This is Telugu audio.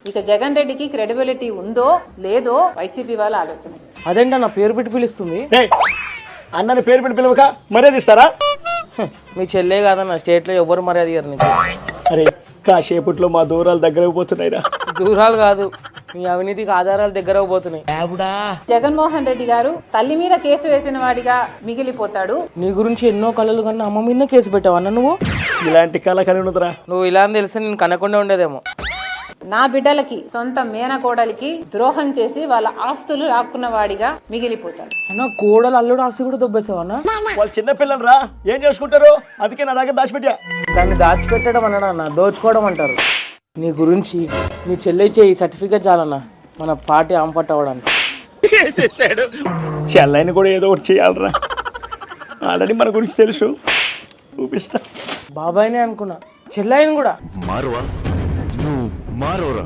ఇక జగన్ రెడ్డికి క్రెడిబిలిటీ ఉందో లేదో వైసీపీ వాళ్ళు ఆలోచన చేస్తారు. అదేంట నా పేరు పెట్టి పిలుస్తుంది. అన్నని పేరు పెట్టి పిలవక మర్యాద ఇస్తారా? మీ చెల్లే కాదన్న, స్టేట్లో ఎవరు మర్యాద ఇయ్యరు నీకు. అరే కాసేపట్లో మా దూరాలు దగ్గరకు పోతున్నాయిరా. దూరాలు కాదు, మీ అవినీతికి ఆధారాలు దగ్గరకు పోతున్నాయి. జగన్మోహన్ రెడ్డి గారు తల్లి మీద కేసు వేసిన వాడిగా మిగిలిపోతాడు. నీ గురించి ఎన్నో కళలు కన్నా అమ్మ మీద కేసు పెట్టావు అన్న నువ్వు. ఇలాంటి కళ కలిగి ఉన్నదిరా. నువ్వు ఇలా అని తెలిసి నేను కనకుండా ఉండేదేమో. నా బిడ్డలకి సొంత మేనకోడలికి ద్రోహం చేసి వాళ్ళ ఆస్తులు లాక్కున్న వాడిగా మిగిలిపోతాడు. అన్న కోడలు అల్లుడు ఆస్తి కూడా దొబ్బేసావు అన్న. వాళ్ళు చిన్నపిల్లలు రా, ఏం చేసుకుంటారు? అందుకే నా దగ్గర దాచిపెట్టా. దాన్ని దాచిపెట్టడం అన్నాడు అన్న, దోచుకోవడం అంటారు. నీ గురించి నీ చెల్లెచ్చే ఈ సర్టిఫికేట్ చాలన్న మన పార్టీ ఆంపట్ అవ్వడానికి. చెల్లైని కూడా ఏదో ఒకటి చేయాలరా. ఆల్రెడీ మన గురించి తెలుసు, చూపిస్తా. బాబాయ్నే అనుకున్నా, చెల్లెని కూడా. మారువా నువ్వు మారోరా.